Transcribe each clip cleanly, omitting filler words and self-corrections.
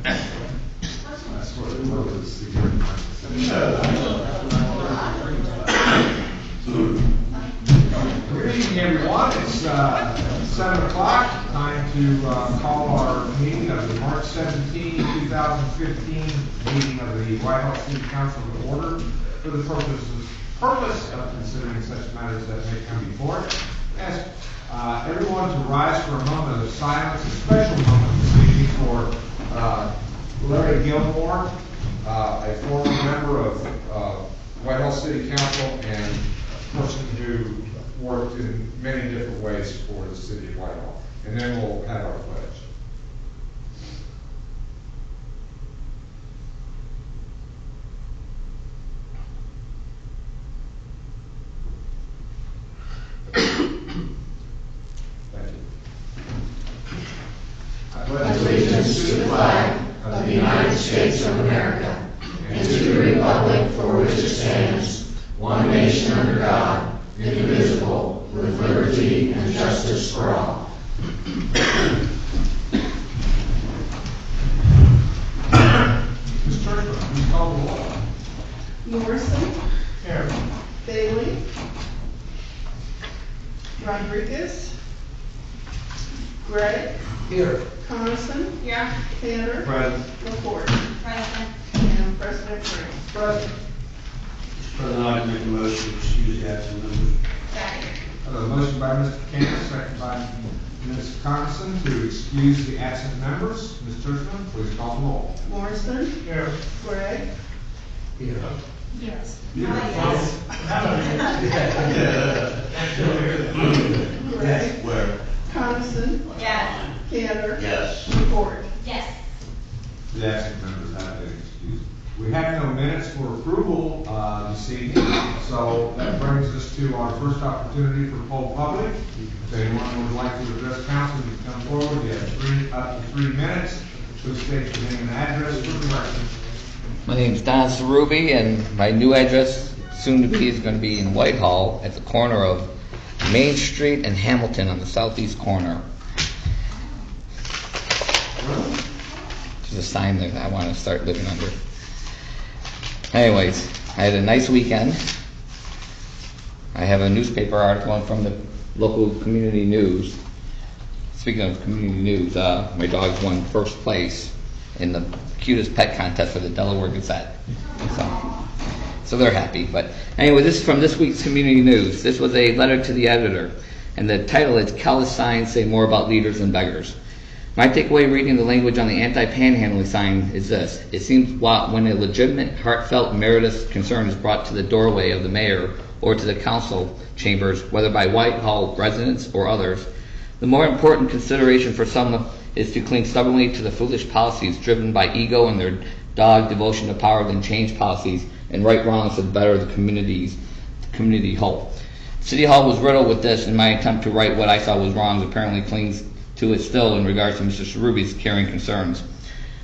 That's what the purpose of the Good evening, everyone. It's 7 o'clock. Time to call our meeting of the March 17, 2015 meeting of the Whitehall City Council to order for the purpose of considering such matters that may come before it. Ask everyone to rise for a moment of silence, a special moment this evening for Larry Gilmore, a former member of Whitehall City Council and a person who worked in many different ways for the city of Whitehall. And then we'll have our pledge. Allegiance to the flag of the United States of America and to the republic for which it stands, one nation under God, indivisible, with liberty and justice for all. Ms. Churchman, please call the roll. Morrison. Here. Bailey. Rodriguez. Gregg. Here. Coniston. Here. Tanner. Present. LaPorte. Present. And President Green. Present. President, I'd make a motion to excuse the absent members. Second. A motion by Mr. Campbell, second by Ms. Coniston to excuse the absent members. Ms. Churchman, please call the roll. Morrison. Here. Gregg. Here. Yes. Gregg. Where? Coniston. Yes. Tanner. Yes. LaPorte. Yes. The absent members have been excused. We have no minutes for approval this evening, so that brings us to our first opportunity for poll public. If anyone would like to address council, you can come forward. You have up to 3 minutes. Please state your name and address for the record. My name is Don Cerubi, and my new address, soon to be, is going to be in Whitehall at the corner of Main Street and Hamilton on the southeast corner. There's a sign there that I want to start living under. Anyways, I had a nice weekend. I have a newspaper article from the local community news. Speaking of community news, my dogs won first place in the cutest pet contest for the Delaware Gazette. So they're happy. But anyway, this is from this week's community news. This was a letter to the editor, and the title is "Callous Signs Say More About Leaders Than Beggars." My takeaway reading the language on the anti-panhandling sign is this: it seems when a legitimate, heartfelt, meritorious concern is brought to the doorway of the mayor or to the council chambers, whether by Whitehall residents or others, the more important consideration for some is to cling stubbornly to the foolish policies driven by ego and their dog devotion to power than change policies and right wrongs to better the community whole. City Hall was riddled with this, and my attempt to right what I saw was wrong apparently clings to it still in regards to Mr. Cerubi's caring concerns.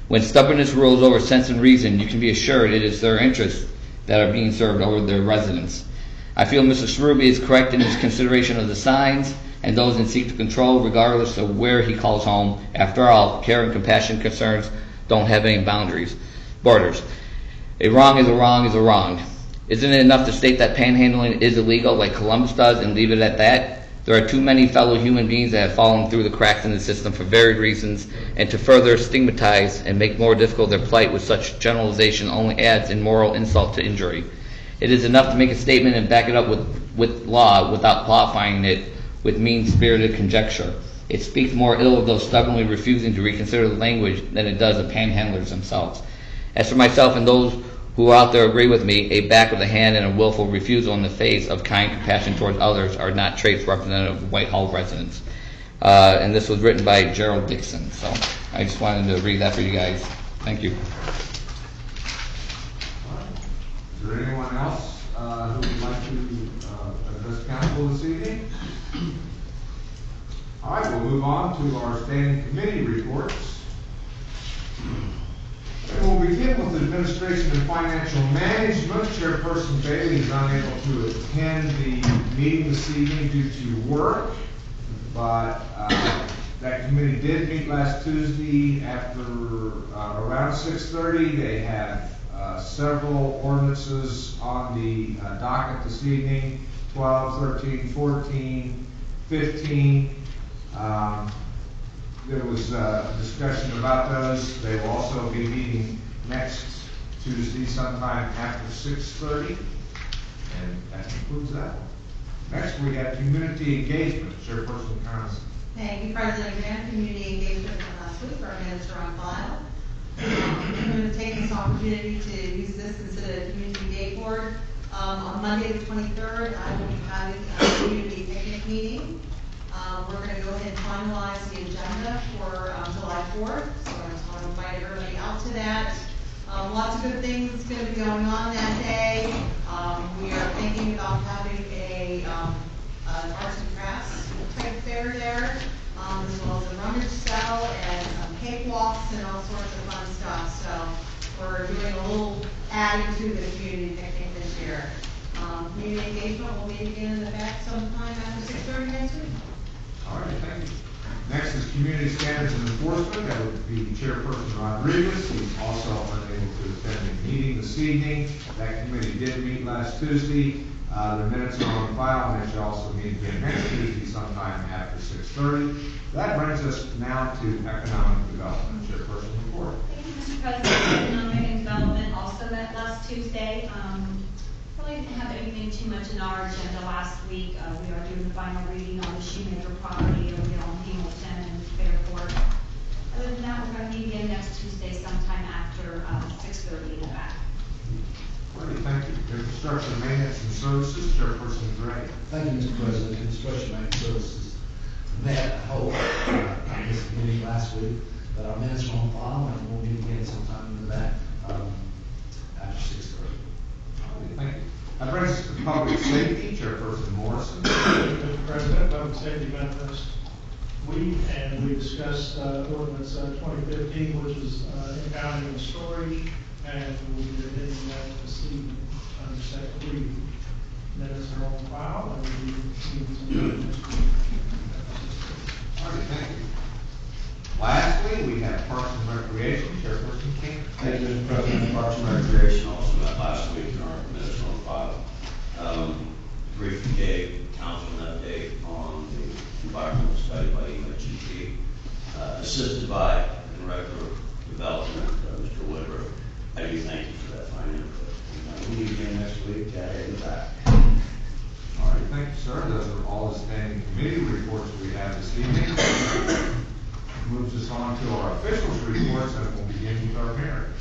When stubbornness rules over sense and reason, you can be assured it is their interests that are being served over their residents. I feel Mr. Cerubi is correct in his consideration of the signs and those in seek to control, regardless of where he calls home. After all, care and compassion concerns don't have any borders. A wrong is a wrong is a wrong. Isn't it enough to state that panhandling is illegal like Columbus does and leave it at that? There are too many fellow human beings that have fallen through the cracks in the system for varied reasons, and to further stigmatize and make more difficult their plight with such generalization only adds in moral insult to injury. It is enough to make a statement and back it up with law without qualifying it with mean-spirited conjecture. It speaks more ill of those stubbornly refusing to reconsider the language than it does of panhandlers themselves. As for myself and those who out there agree with me, a back of the hand and a willful refusal in the face of kind compassion towards others are not traits representative of Whitehall residents. And this was written by Gerald Dixon. So I just wanted to read that for you guys. Thank you. Is there anyone else who would like to address council this evening? All right, we'll move on to our standing committee reports. And we'll begin with Administration and Financial Management. Chairperson Bailey is unable to attend the meeting this evening due to work, but That committee did meet last Tuesday after, around 6:30. They have several ordinances on the docket this evening, 12, 13, 14, 15. There was discussion about those. They will also be meeting next Tuesday sometime after 6:30. And that concludes that one. Next, we have community engagement. Chairperson Coniston. Thank you, President Grant. Community engagement from last week, our minutes are on file. I'm going to take this opportunity to use this instead of a community day board. On Monday the 23rd, I will be having a community picnic meeting. We're going to go ahead and finalize the agenda for July 4th, so I just want to invite everybody out to that. Lots of good things going to be going on that day. We are thinking about having a arts and crafts type fair there, as well as a rummage sale and some cakewalks and all sorts of fun stuff. So we're doing a little adding to the community picnic this year. Community engagement will meet again in the back sometime after 6:30 next week. All right, thank you. Next is community standards and enforcement. That would be Chairperson Rodriguez. He's also unable to attend the meeting this evening. That committee did meet last Tuesday. The minutes are on file, and they should also meet again next Tuesday sometime after 6:30. That brings us now to economic development. Chairperson report. Thank you, Mr. President. Economic and Development also met last Tuesday. Really didn't have anything too much in our agenda last week. We are doing the final reading on the Shoemaker property over there on Hamilton and Fairport. Other than that, we're going to meet again next Tuesday sometime after 6:30 in the back. All right, thank you. Infrastructure, maintenance, and services. Chairperson Gray. Thank you, Mr. President. Construction Maintenance Services met, I hope, on this meeting last week, but our minutes are on file, and we'll meet again sometime in the back after 6:30. All right, thank you. That brings us to public safety. Chairperson Morrison. Mr. President, Public Safety met this week, and we discussed ordinance 2015, which is impounding and storage, and we'll be reading that this evening under second reading. Minutes are on file, and we will be next week. All right, thank you. Lastly, we have Parks and Recreation. Chairperson King. Thank you, Mr. President. Parks and Recreation also met last week in our minutes on file. Briefly gave council an update on the environmental study by EMHG, assisted by the Director of Development, Mr. Woodruff. I do thank you for that fine input. We'll meet again next week, in the back. All right, thank you, sir. Those are all the standing committee reports we have this evening. Moves us on to our officials' reports, and we'll begin with our mayor.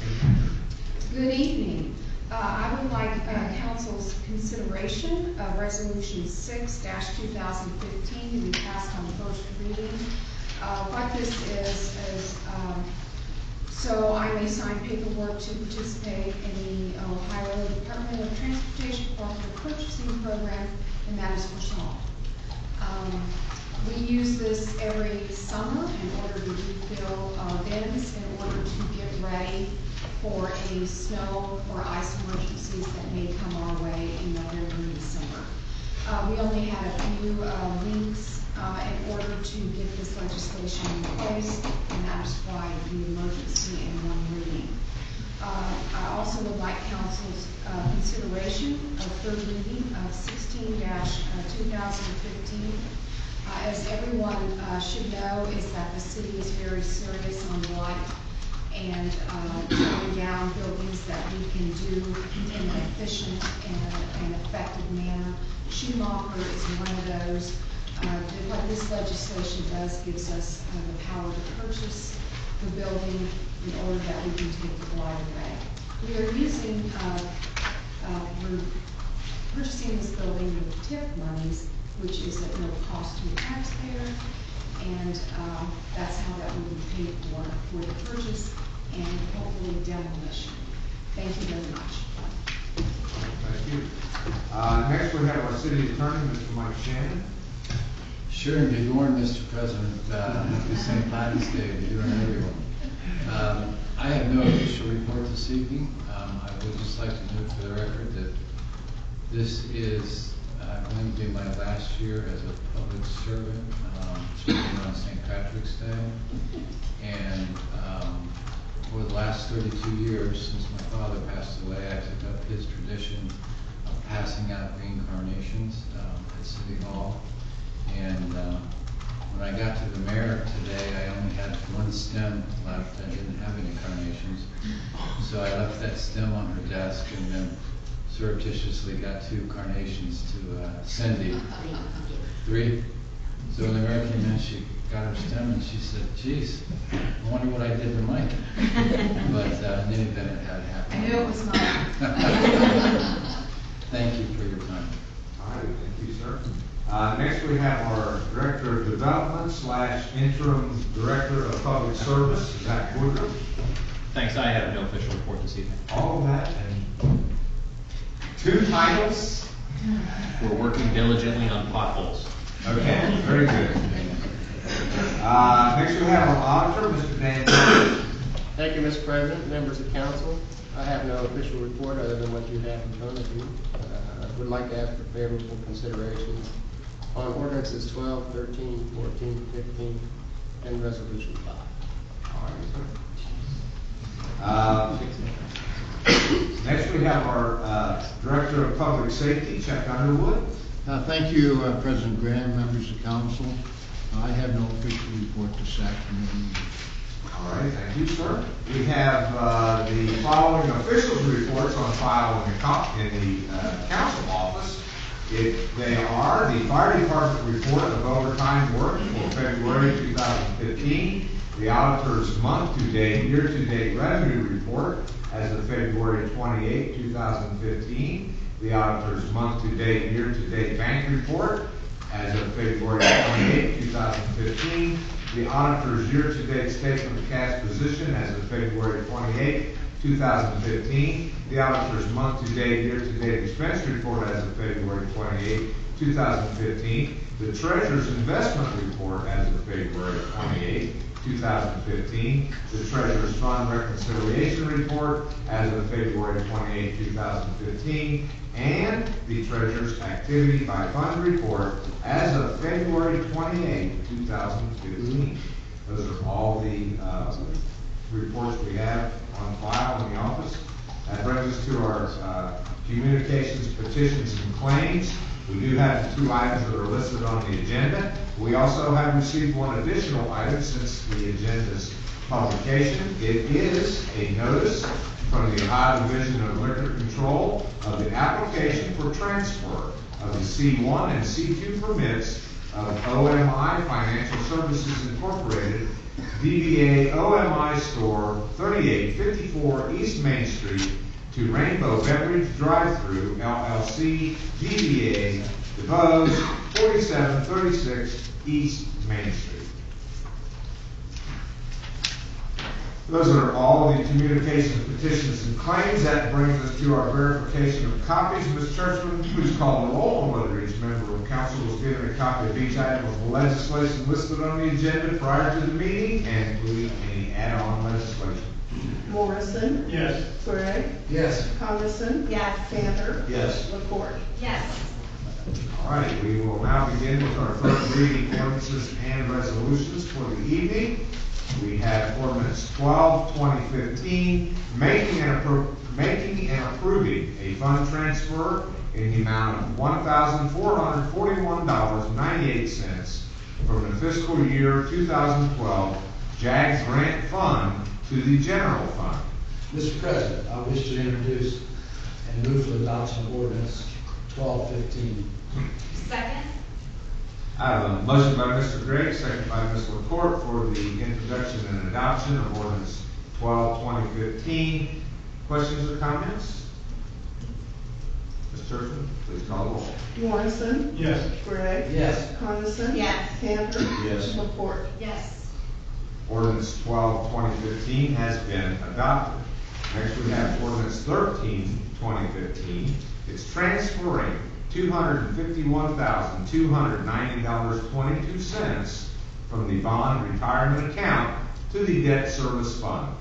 Good evening. I would like council's consideration of resolution 6-2015 to be passed on first reading. What this is so I may sign paperwork to participate in the Ohio Department of Transportation Cooperative Purchasing Program, and that is for salt. We use this every summer in order to refill bins in order to get ready for any snow or ice emergencies that may come our way in November and December. We only had a few weeks in order to get this legislation in place, and that is why the emergency in one reading. I also would like council's consideration of third reading of 16-2015. As everyone should know, is that the city is very serious on blight and tearing down buildings that we can do in an efficient and effective manner. Schumacher is one of those. What this legislation does gives us the power to purchase the building in order that we can take the blight away. We are using, we're purchasing this building with TIF monies, which is at no cost to the taxpayer, and that's how that will be paid for the purchase and hopefully demolition. Thank you very much. Thank you. Next we have our city attorney, Mr. Mike Shannon. Sure, and good morning, Mr. President. Happy St. Patty's Day to you and everyone. I have no official report this evening. I would just like to note for the record that this is going to be my last year as a public servant, serving on St. Patrick's Day. And for the last 32 years, since my father passed away, I took up his tradition of passing out green carnations at City Hall. And when I got to the mayor today, I only had one stem left. I didn't have any carnations. So I left that stem on her desk and then surreptitiously got 2 carnations to Cindy. 3? So when the mayor came in, she got her stem and she said, geez, I wonder what I did to Mike. But in any event, it had happened. I knew it was mine. Thank you for your time. All right, thank you, sir. Next, we have our Director of Development / Interim Director of Public Service, Zach Woodruff. Thanks, I have no official report this evening. All of that and 2 titles. We're working diligently on potholes. Okay, very good. Next, we have our Auditor, Mr. Dan Jones. Thank you, Mr. President, members of council. I have no official report other than what you have in front of you. I would like to ask for favorable consideration on ordinances 12, 13, 14, 15, and resolution 5. All right, sir. Next, we have our Director of Public Safety, Chuck Underwood. Thank you, President Graham, members of council. I have no official report this afternoon. All right, thank you, sir. We have the following officials' reports on file in the council office. They are the Fire Department report of overtime work for February 2015, the Auditor's month-to-date, year-to-date revenue report as of February 28, 2015, the Auditor's month-to-date, year-to-date bank report as of February 28, 2015, the Auditor's year-to-date statement of cash position as of February 28, 2015, the Auditor's month-to-date, year-to-date expense report as of February 28, 2015, the Treasurer's investment report as of February 28, 2015, the Treasurer's Fund Reconciliation Report as of February 28, 2015, and the Treasurer's Activity by Fund Report as of February 28, 2015. Those are all the reports we have on file in the office. That brings us to our communications, petitions, and claims. We do have the 2 items that are listed on the agenda. We also have received one additional item since the agenda's publication. It is a notice from the Ohio Division of Liquor Control of the application for transfer of the C1 and C2 permits of OMI Financial Services Incorporated, DBA OMI Store, 3854 East Main Street, to Rainbow Beverage Drive-Thru, LLC, DBA DeVos, 4736 East Main Street. Those are all the communications, petitions, and claims. That brings us to our verification of copies. Ms. Churchman, please call the roll on whether each member of council was given a copy of each item of legislation listed on the agenda prior to the meeting, and including any add-on legislation. Morrison. Yes. Gray. Yes. Coniston. Yes. Tanner. Yes. LaPorte. Yes. All right, we will now begin with our first reading ordinances and resolutions for the evening. We have ordinance 12, 2015, making and approving a fund transfer in the amount of $1,441.98 from the fiscal year 2012 JAGS Grant Fund to the General Fund. Mr. President, I wish to introduce and move for adoption of ordinance 1215. Second? I have a motion by Mr. Gregg, second by Ms. LaCourte for the introduction and adoption of ordinance 12, 2015. Questions or comments? Ms. Churchman, please call the roll. Morrison. Yes. Gray. Yes. Coniston. Yes. Tanner. Yes. LaPorte. Yes. Ordinance 12, 2015 has been adopted. Next we have ordinance 13, 2015. It's transferring $251,290.22 from the bond retirement account to the debt service fund.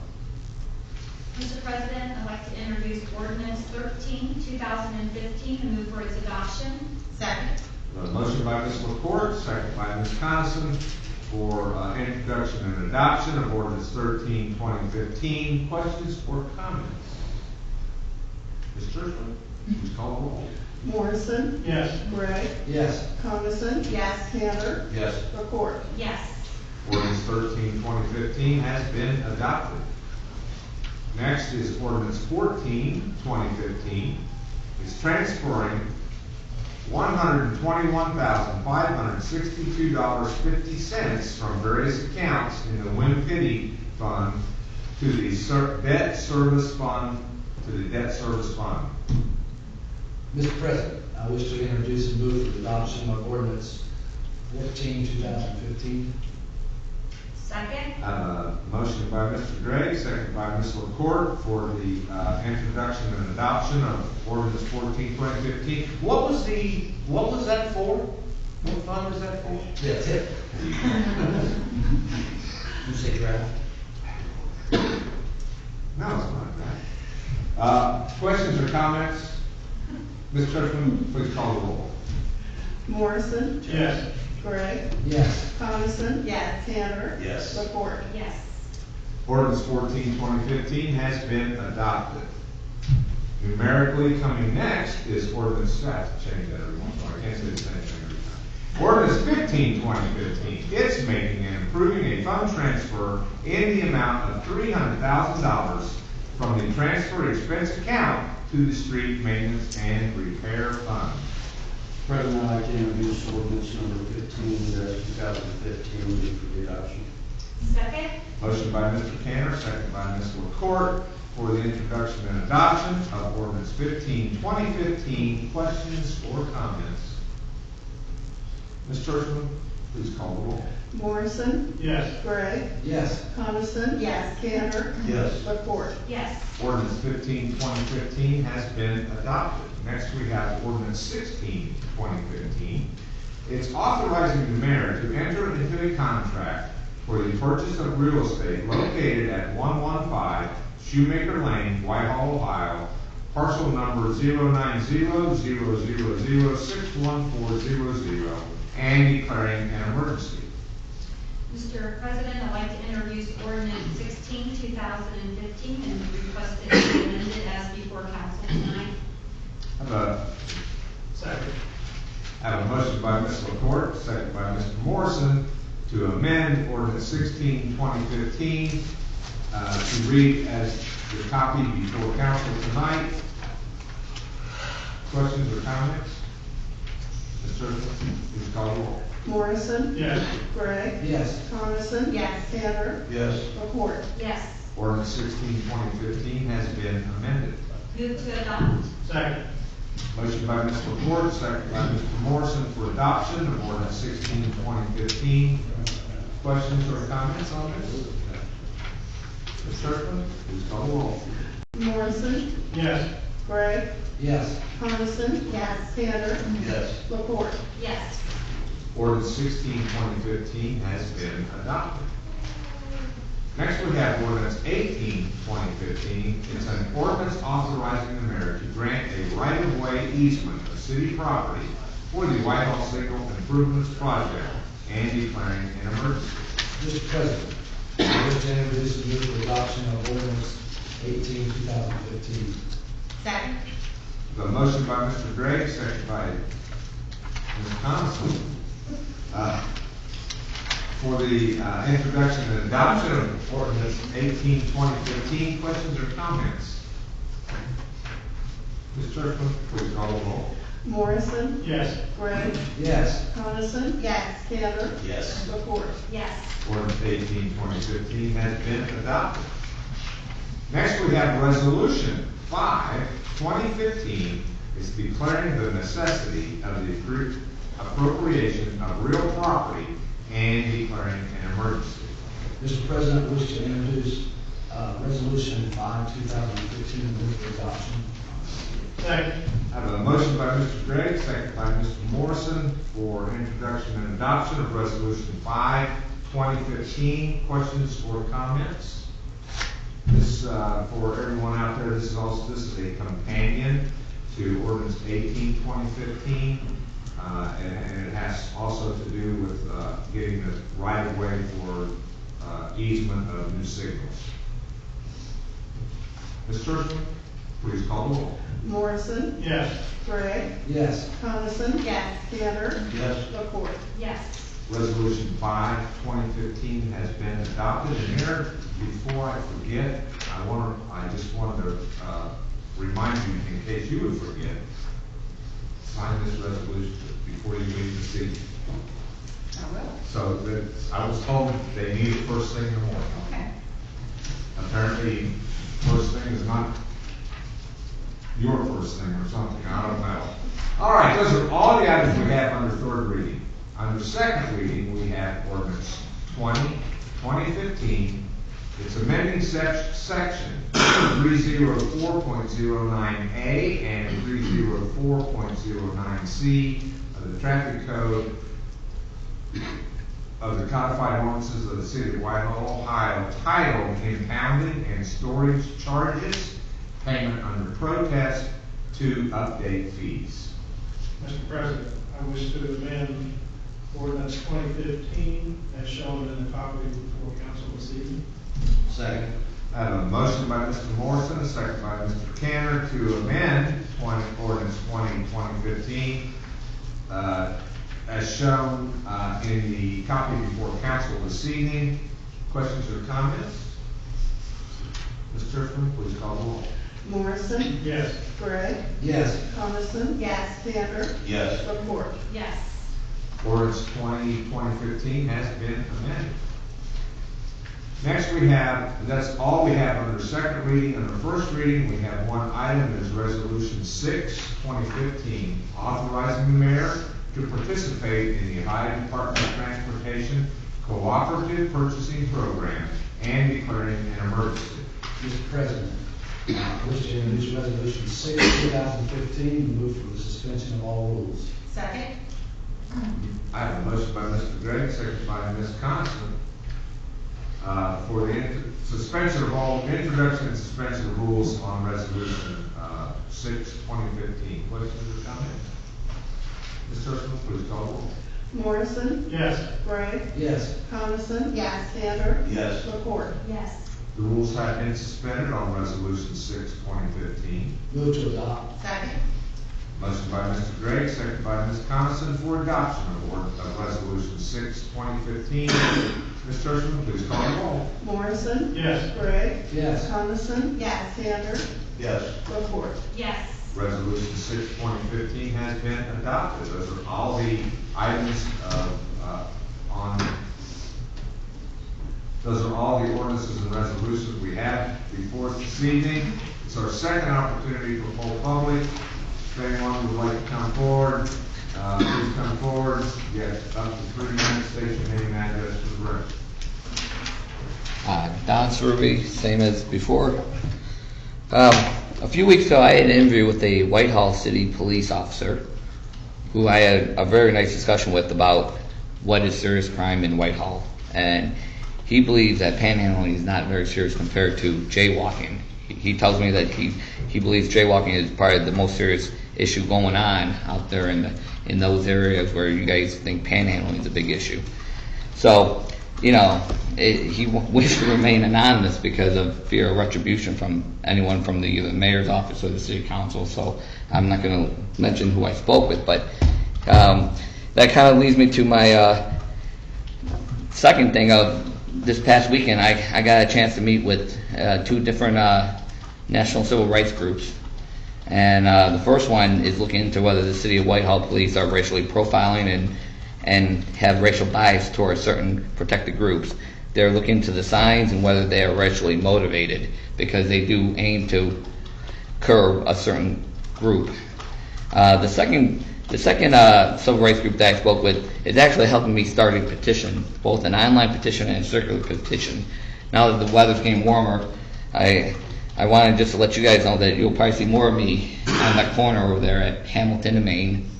Mr. President, I'd like to introduce ordinance 13, 2015, and move for its adoption. Second. A motion by Ms. LaCourt, second by Ms. Coniston for introduction and adoption of ordinance 13, 2015. Questions or comments? Ms. Churchman, please call the roll. Morrison, Yes. Gray, Yes. Coniston. Yes. Tanner, Yes. LaCourt. Yes. Ordinance 13, 2015 has been adopted. Next is ordinance 14, 2015. It's transferring $121,562.50 from various accounts in the Wimpity Fund to the debt service fund, Mr. President, I wish to introduce and move for the adoption of ordinance 14, 2015. Second? Motion by Mr. Gregg, second by Ms. LaCourt for the introduction and adoption of ordinance 14, 2015. What was that for? What fund was that for? Yeah, tip. You say draft? No, it's not that. Questions or comments? Ms. Churchman, please call the roll. Morrison, Yes. Gray, Yes. Coniston. Yes. Tanner. Yes. LaCourt. Yes. Ordinance 14, 2015 has been adopted. Numerically coming next is ordinance, I have to change that every once in a while, I can't say the same thing every time. Ordinance 15, 2015, it's making and approving a fund transfer in the amount of $300,000 from the transfer expense account to the street maintenance and repair fund. President, I'd like to introduce ordinance number 15-2015, move for the adoption. Second? Motion by Mr. Tanner, second by Ms. LaCourt for the introduction and adoption of ordinance 15, 2015. Questions or comments? Ms. Churchman, please call the roll. Morrison, Yes. Gray, Yes. Coniston. Yes. Tanner. Yes. LaCourt. Yes. Ordinance 15, 2015 has been adopted. Next, we have ordinance 16, 2015. It's authorizing the mayor to enter into a contract for the purchase of real estate located at 115 Shoemaker Lane, Whitehall, Ohio, parcel number 09000061400, and declaring an emergency. Mr. President, I'd like to introduce ordinance 16, 2015, and request it be amended as before council tonight. Second. I have a motion by Ms. LaCourt, second by Mr. Morrison, to amend ordinance 16, 2015, to read as the copy before council tonight. Questions or comments? Ms. Churchman, please call the roll. Morrison, Yes. Gray, Yes. Coniston. Yes. Tanner. Yes. LaCourt. Yes. Ordinance 16, 2015 has been amended. Move to adopt. Second. Motion by Ms. LaCourt, second by Mr. Morrison for adoption of ordinance 16, 2015. Questions or comments on this? Ms. Churchman, please call the roll. Morrison, Yes. Gray, Yes. Coniston. Yes. Tanner. Yes. LaCourt. Yes. Ordinance 16, 2015 has been adopted. Next, we have ordinance 18, 2015. It's an ordinance authorizing the mayor to grant a right-of-way easement of city property for the Whitehall Signal Improvements Project and declaring an emergency. Mr. President, I wish to introduce and move for adoption of ordinance 18, 2015. Second. The motion by Mr. Gregg, second by Ms. Coniston, for the introduction and adoption of ordinance 18, 2015. Questions or comments? Ms. Churchman, please call the roll. Morrison, Yes. Gray, Yes. Coniston. Yes. Tanner. Yes. LaCourt. Yes. Ordinance 18, 2015 has been adopted. Next, we have resolution 5, 2015. It's declaring the necessity of the appropriation of real property and declaring an emergency. Mr. President, I wish to introduce resolution 5, 2015, and move for adoption. Second. I have a motion by Mr. Gregg, second by Mr. Morrison for introduction and adoption of resolution 5, 2015. Questions or comments? This, for everyone out there, this is a companion to ordinance 18, 2015. and it has also to do with getting the right of way for easement of new signals. Ms. Churchman, please call the roll. Morrison, Yes. Gregg, Yes. Coniston. Yes. Tanner. Yes. McCourt. Yes. Resolution 5, 2015 has been adopted, and here, before I forget, I just wanted to remind you, in case you would forget, sign this resolution before you leave the seat. I will. So that, I was told they need it first thing in the morning. Okay. Apparently, first thing is not your first thing or something, I don't know. All right, those are all the items we have under third reading. Under second reading, we have ordinance 2015. It's amending section 304.09A and 304.09C of the traffic code of the codified ordinances of the city of Whitehall, Ohio, titled Impounding and Storage Charges, Payment Under Protest to Update Fees. Mr. President, I wish to amend ordinance 2015 as shown in the copy before council this evening. Second. I have a motion by Mr. Morrison, a second by Mr. Cantor to amend ordinance 2015 as shown in the copy before council this evening. Questions or comments? Ms. Churchman, please call the roll. Morrison, Yes. Gregg, Yes. Coniston. Yes. Tanner. Yes. McCourt. Yes. Ordinance 2015 has been amended. Next we have, that's all we have under second reading. Under first reading, we have one item, is Resolution 6, 2015, authorizing the mayor to participate in the Ohio Department of Transportation Cooperative Purchasing Program and declaring an emergency. Mr. President, I wish to introduce Resolution 6, 2015, and move for the suspension of all rules. Second? I have a motion by Mr. Gregg, second by Ms. Coniston, for the suspension of all, introduction and suspension of rules on Resolution 6, 2015. Questions or comments? Ms. Churchman, please call the roll. Morrison, Yes. Gregg, Yes. Coniston. Yes. Tanner. Yes. McCourt. Yes. The rules have been suspended on Resolution 6, 2015. Move to adopt. Second? Motion by Mr. Gregg, second by Ms. Coniston for adoption of Resolution 6, 2015. Ms. Churchman, please call the roll. Morrison, Yes. Gregg, Yes. Coniston. Yes. Tanner. Yes. McCourt. Yes. Resolution 6, 2015 has been adopted. Those are all the items those are all the ordinances and resolutions we have before us this evening. It's our second opportunity for full public. If anyone would like to come forward, please come forward. You have up to 3 minutes, state your name and address for the record. Don Cervi, same as before. A few weeks ago, I had an interview with a Whitehall City police officer who I had a very nice discussion with about what is serious crime in Whitehall. And he believes that panhandling is not very serious compared to jaywalking. He tells me that he believes jaywalking is probably the most serious issue going on out there in those areas where you guys think panhandling is a big issue. So, he wished to remain anonymous because of fear of retribution from anyone from either the mayor's office or the city council. So I'm not going to mention who I spoke with, but that kind of leads me to my second thing of this past weekend. I got a chance to meet with 2 different national civil rights groups. And the first one is looking into whether the city of Whitehall police are racially profiling and have racial bias towards certain protected groups. They're looking into the signs and whether they are racially motivated, because they do aim to curb a certain group. The second civil rights group that I spoke with is actually helping me start a petition, both an online petition and a circular petition. Now that the weather's getting warmer, I wanted just to let you guys know that you'll probably see more of me on that corner over there at Hamilton and Main,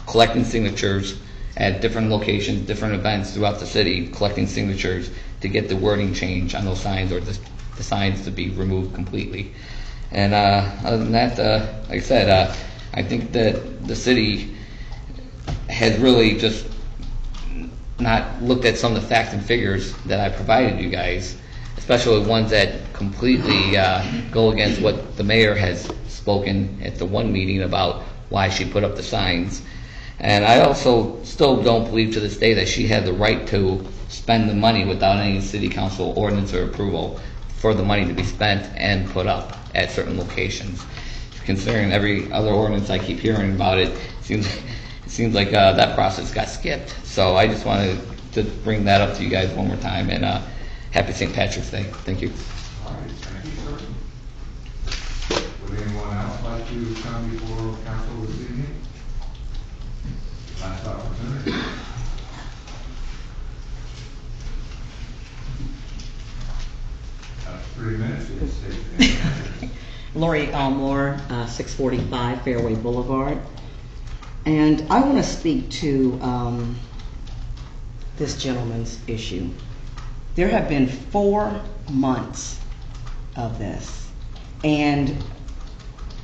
collecting signatures at different locations, different events throughout the city, collecting signatures to get the wording changed on those signs, or the signs to be removed completely. And other than that, like I said, I think that the city has really just not looked at some of the facts and figures that I provided you guys, especially ones that completely go against what the mayor has spoken at the one meeting about why she put up the signs. And I also still don't believe to this day that she had the right to spend the money without any city council ordinance or approval for the money to be spent and put up at certain locations. Considering every other ordinance I keep hearing about it, it seems like that process got skipped. So I just wanted to bring that up to you guys one more time, and happy St. Patrick's Day. Thank you. All right, thank you, sir. Would anyone else like to come before council this evening? Last opportunity. About 3 minutes, you just take it. Lori Almore, 645 Fairway Boulevard. And I want to speak to this gentleman's issue. There have been 4 months of this. And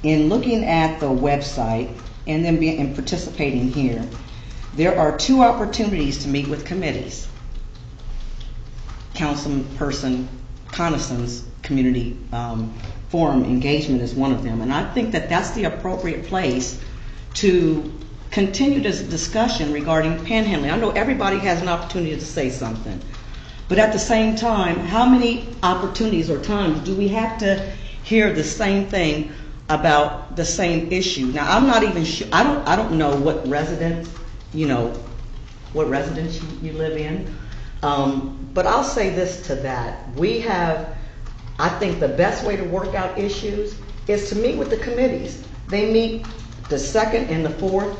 in looking at the website and then and participating here, there are 2 opportunities to meet with committees. Councilperson Coniston's community forum engagement is one of them. And I think that that's the appropriate place to continue this discussion regarding panhandling. I know everybody has an opportunity to say something, but at the same time, how many opportunities or times do we have to hear the same thing about the same issue? Now, I'm not even sure, I don't know what residence, you live in, but I'll say this to that. I think the best way to work out issues is to meet with the committees. They meet the 2nd and the 4th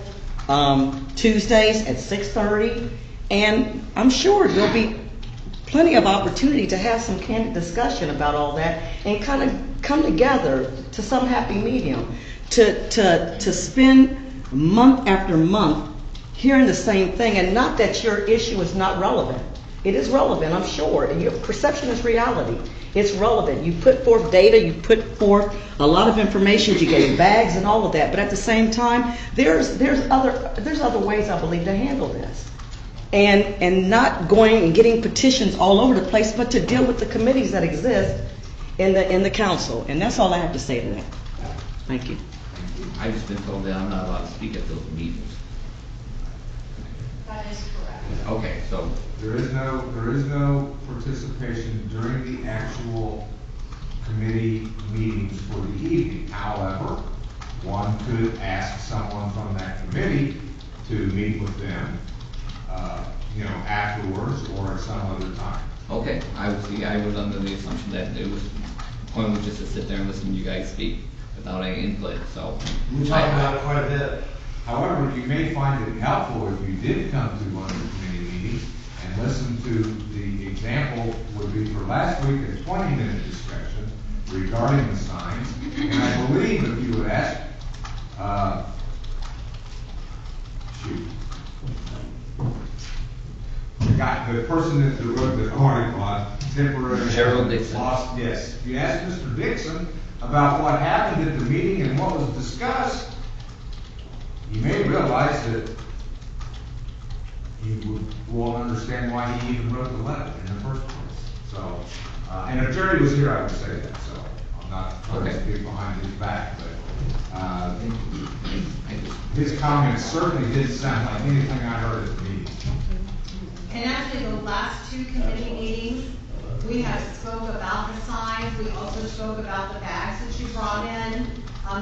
Tuesdays at 6:30, and I'm sure there'll be plenty of opportunity to have some candid discussion about all that and kind of come together to some happy medium. To spend month after month hearing the same thing, and not that your issue is not relevant. It is relevant, I'm sure. Your perception is reality. It's relevant. You put forth data, you put forth a lot of information, you gave bags and all of that, but at the same time, there's other ways, I believe, to handle this. And not going and getting petitions all over the place, but to deal with the committees that exist in the council. And that's all I have to say to that. Thank you. I've just been told that I'm not allowed to speak at those meetings. That is correct. Okay, so There is no participation during the actual committee meetings for the evening. However, one could ask someone from that committee to meet with them, afterwards or at some other time. okay, I was under the assumption that the point was just to sit there and listen to you guys speak without any input, so. We talked about it quite a bit. However, you may find it helpful if you did come to one of the committee meetings and listen to the example would be for last week, a 20-minute discussion regarding the signs. And I believe if you would ask, the person that wrote the article on temporary Gerald Dixon. lost, yes. If you ask Mr. Dixon about what happened at the meeting and what was discussed, you may realize that you will understand why he even wrote the letter in the first place. So, and if Jerry was here, I would say that. So I'm not trying to speak behind his back, but his comments certainly didn't sound like anything I heard at the meeting. And actually, the last 2 committee meetings, we have spoke about the signs, we also spoke about the bags that you brought in.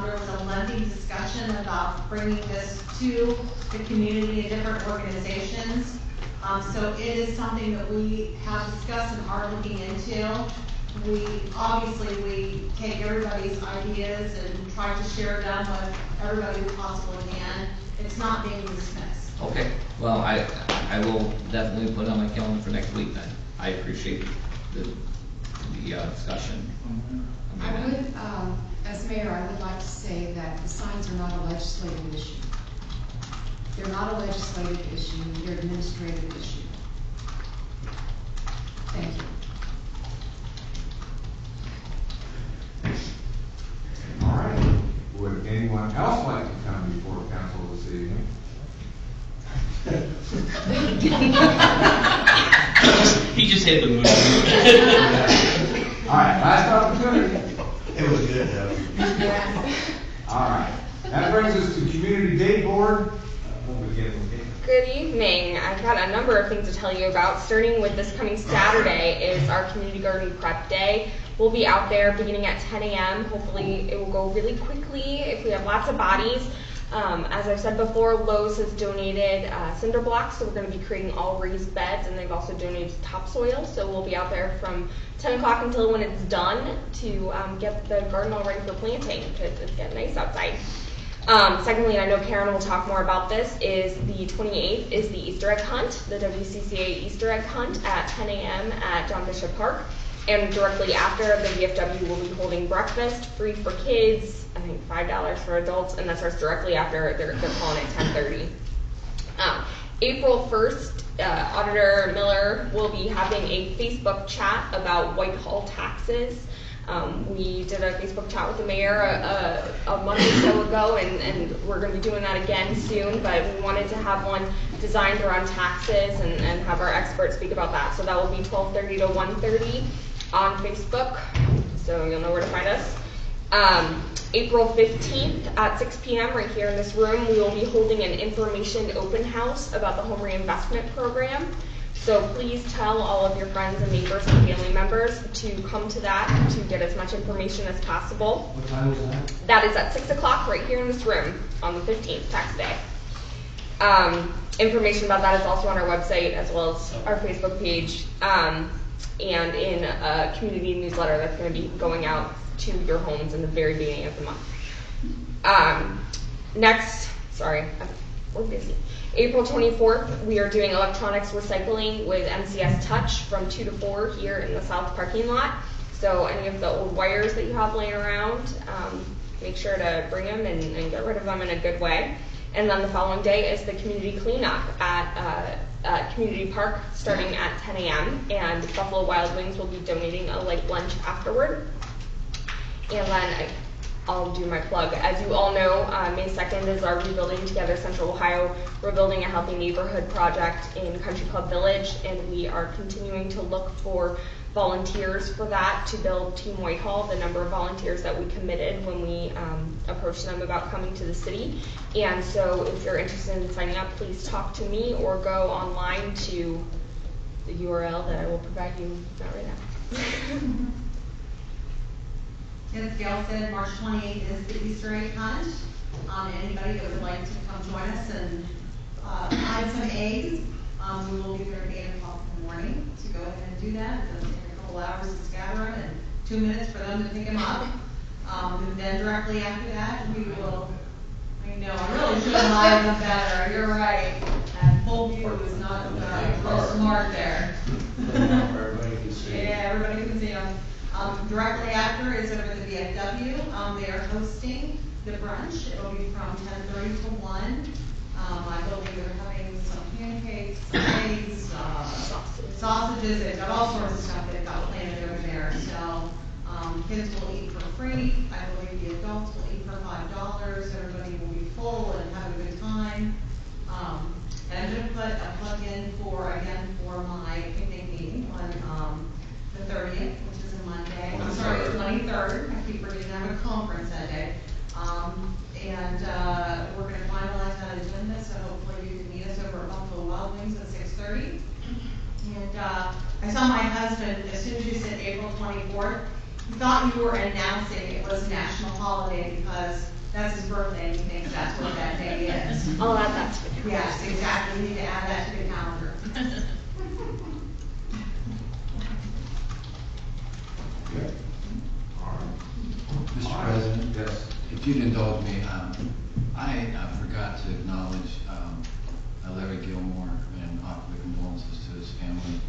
There was a lengthy discussion about bringing this to the community and different organizations. So it is something that we have discussed and are looking into. We take everybody's ideas and try to share them with everybody we possibly can. It's not being dismissed. Okay, well, I will definitely put it on my calendar for next week then. I appreciate the discussion. I would, as mayor, I would like to say that the signs are not a legislative issue. They're not a legislative issue, they're an administrative issue. Thank you. All right. Would anyone else like to come before council this evening? He just hit the mood. All right, last opportunity. It was good, though. All right, that brings us to Community Day Board. We'll begin with Dana. Good evening. I've got a number of things to tell you about. Starting with this coming Saturday is our Community Garden Prep Day. We'll be out there beginning at 10 a.m. Hopefully it will go really quickly if we have lots of bodies. As I've said before, Lowe's has donated cinder blocks, so we're going to be creating all raised beds, and they've also donated topsoil. So we'll be out there from 10 o'clock until when it's done to get the garden all ready for planting because it's getting nice outside. Secondly, and I know Karen will talk more about this, is the 28th is the Easter egg hunt, the WCCA Easter egg hunt at 10 a.m. at John Bishop Park. And directly after, the VFW will be holding breakfast, free for kids, I think $5 for adults, and that starts directly after. They're calling it 10:30. April 1st, Auditor Miller will be having a Facebook chat about Whitehall taxes. We did a Facebook chat with the mayor a month or so ago, and we're going to be doing that again soon, but we wanted to have one designed around taxes and have our experts speak about that. So that will be 12:30 to 1:30 on Facebook, so you'll know where to find us. April 15th at 6 p.m. right here in this room, we will be holding an information open house about the home reinvestment program. So please tell all of your friends and neighbors and family members to come to that to get as much information as possible. What time is that? That is at 6 o'clock right here in this room on the 15th, tax day. Information about that is also on our website as well as our Facebook page and in a community newsletter that's going to be going out to your homes in the very beginning of the month. We're busy. April 24th, we are doing electronics recycling with MCS Touch from 2 to 4 here in the south parking lot. So any of the old wires that you have laying around, make sure to bring them and get rid of them in a good way. And then the following day is the community cleanup at Community Park starting at 10 a.m. And Buffalo Wild Wings will be donating a light lunch afterward. And then I'll do my plug. As you all know, May 2nd is our Rebuilding Together Central Ohio. We're building a healthy neighborhood project in Country Club Village, and we are continuing to look for volunteers for that to build Team Whitehall, the number of volunteers that we committed when we approached them about coming to the city. And so if you're interested in signing up, please talk to me or go online to the URL that I will provide you not right now. As Gail said, March 28th is the Easter egg hunt. Anybody that would like to come join us and hide some eggs, we will be there at 8 o'clock in the morning to go ahead and do that. It'll take a couple hours to scatter them and 2 minutes for them to pick them up. And then directly after that, we will, I really should have livened them better. You're right. That full view is not real smart there. Everybody can see. Yeah, everybody can see them. Directly after is over the VFW. They are hosting the brunch. It will be from 10:30 to 1. I believe they're having some pancakes, some eggs, sausages. They've got all sorts of stuff they've got planned over there. So kids will eat for free. I believe the adults will eat for $5. Everybody will be full and have a good time. And I'm going to put a plug in for my picnic meeting on the 30th, which is a Monday. I'm sorry, the 23rd. I keep forgetting I have a conference that day. And we're going to finalize that agenda, so hopefully you can meet us over at Buffalo Wild Wings at 6:30. And I saw my husband, as soon as you said April 24th, he thought you were announcing it was a national holiday because that's his birthday and he thinks that's what that day is. I'll add that to the calendar. Yes, exactly. You need to add that to the calendar. Mr. President? Yes. If you'd indulge me, I forgot to acknowledge Larry Gilmore and offer the condolences to his family.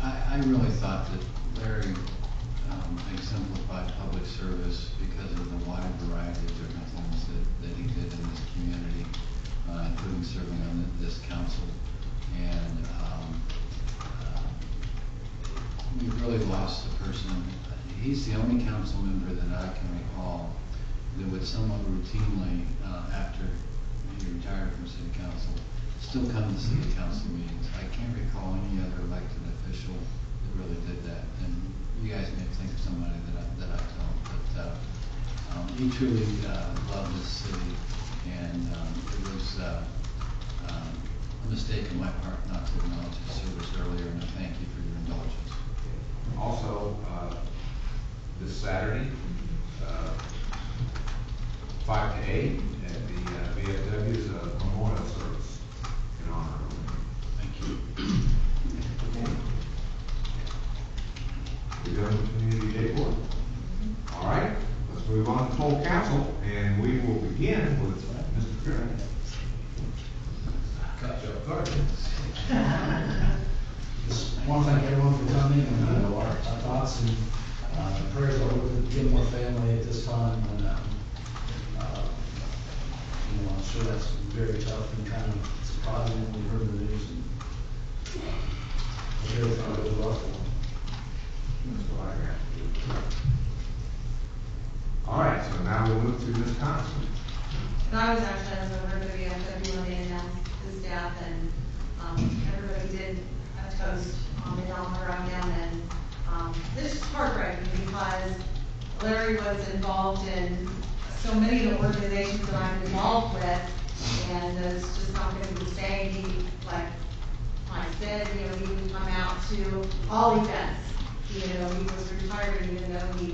I really thought that Larry exemplified public service because of the wide variety of different things that he did in this community, including serving on this council. And we really lost a person. He's the only council member that I can recall that would somewhat routinely, after he retired from city council, still come to city council meetings. I can't recall any other elected official that really did that. And you guys may think of somebody that I don't, but he truly loved this city, and it was a mistake on my part not to acknowledge his service earlier, and I thank you for your indulgence. Also, this Saturday, 5 to 8 at the VFW is a memorial service in honor of him. Thank you. Okay. We done with Community Day Board? All right, let's move on to full council, and we will begin with Mr. Curran. Cut your gardens. Just want to thank everyone for coming, and our thoughts and prayers are with the Gilmore family at this time. And I'm sure that's very tough and kind of surprising when we heard the news. And I really thought it was rough for them. That's what I got. All right, so now we'll move to Ms. Constance. And I was actually, as I heard the VFW when they announced his death, and everybody did a toast on the around him, and this is heartbreaking because Larry was involved in so many of the organizations that I'm involved with, and it's just not going to be the same. He, like I said, he would come out to all events. He was retired, even though he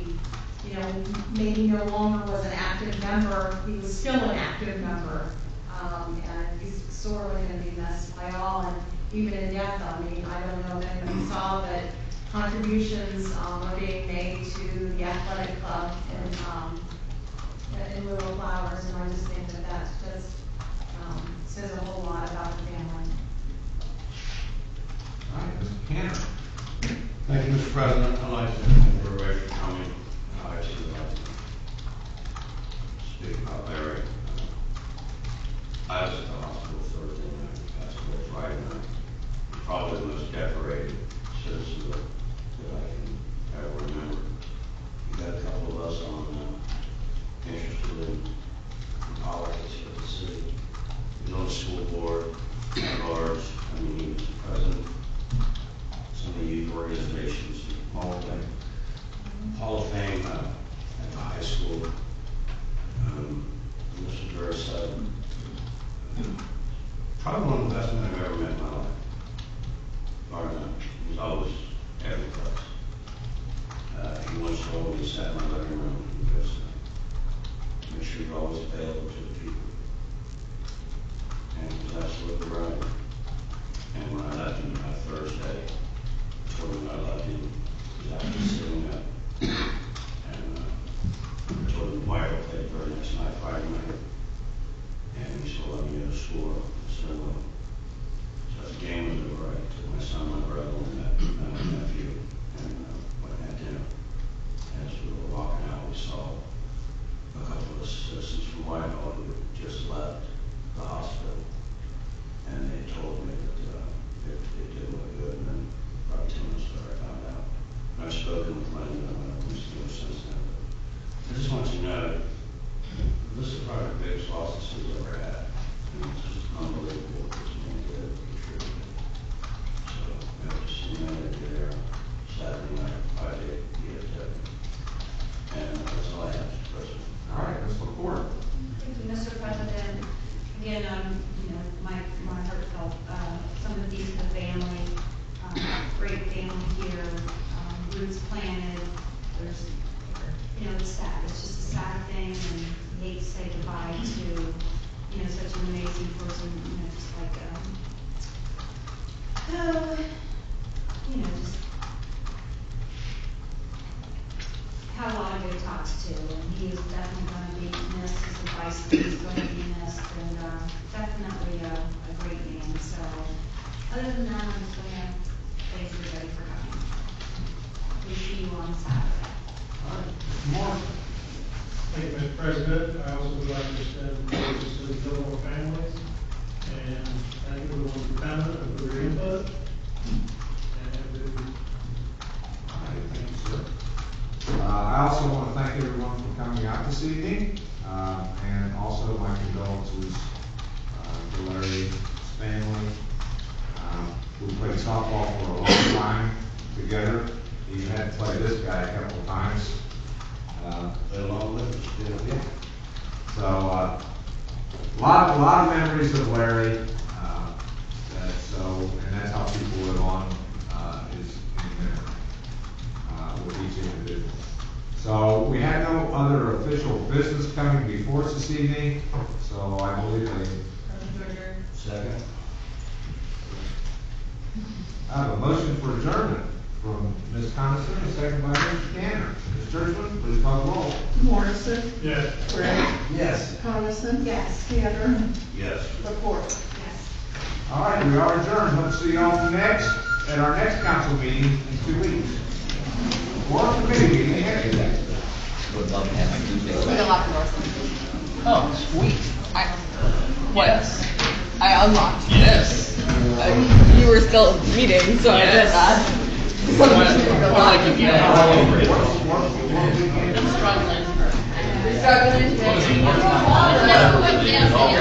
maybe no longer was an active member, he was still an active member. And he's sorely going to be missed by all, and even in death. I mean, I don't know if anybody saw, but contributions are being made to the athletic club in lieu of flowers, and I just think that just says a whole lot about the family. All right, Mr. Cantor. Thank you, Mr. President. I'd like to thank everybody for coming. I'd like to speak about Larry. I was at the hospital Thursday night, passed away Friday night. Probably the most decorated citizen that I can ever remember. We had a couple of us on interested in politics here at the city. He was on the school board at large. I mean, he was president of some of the youth organizations, Hall of Fame at the high school. This was very sudden. Probably one of the best men I've ever met in my life. Bar none. He was always every place. He once told me, he sat in my living room, and he goes, make sure you're always available to the people. And he was absolutely right. And when I left him that Thursday, I told him I loved him. He was actually sitting up. And I told him Whitehall played the very next night, Friday night. And he still let me go to school. So the game was over. I took my son, my brother, and my nephew, and went and had dinner. As we were walking out, we saw a couple of citizens from Whitehall who had just left the hospital. And they told me that it didn't look good, and then probably 10 minutes later I found out. And I've spoken with Lenny, and I've been since then. I just want you to know, this is probably the biggest loss the city's ever had. And it's just unbelievable what this man did, contributed. So, just so you know, they did there Saturday night, 5 to 8 VFW. And that's all I have, Mr. President. All right, Ms. LaPorte. Thank you, Mr. President. Again, my heartfelt sympathies to the family. Great family here. Roots planted. There's, it's sad. It's just a sad thing, and you hate to say goodbye to, such an amazing person. Just like, just had a lot of good talks too, and he is definitely going to be missed. His advice is going to be missed, and definitely a great man. So, other than that, I'm just going to thank everybody for coming. We see you on Saturday. All right, Mr. Moore. Thank you, Mr. President. I also would like to extend praises to the Gilmore families, and thank everyone for coming and for their input. And have a good week. All right, thank you, sir. I also want to thank everyone for coming out this evening, and also my condolences for Larry's family. We played softball for a long time together. He had to play this guy a couple of times. They love it. Yeah. So, a lot of memories of Larry. And that's how people live on, is in memory, with each individual. So we have no other official business coming before us this evening, so I believe Second. I have a motion for adjournment from Ms. Coniston, a second by Mr. Tanner. Ms. Churchman, please call the roll. Morrison, Yes. Gray, Yes. Coniston. Yes. Tanner, Yes. Laporte. Yes. All right, we are adjourned. Hope to see you all next, at our next council meeting in 2 weeks. Or committee meeting after that. Would love to have my newspaper. We got a lot of doors. Oh, sweet. What? Yes. I unlocked. Yes. You were still meeting, so I did Yes. that. I want to keep you all over it. Struggling. What is important?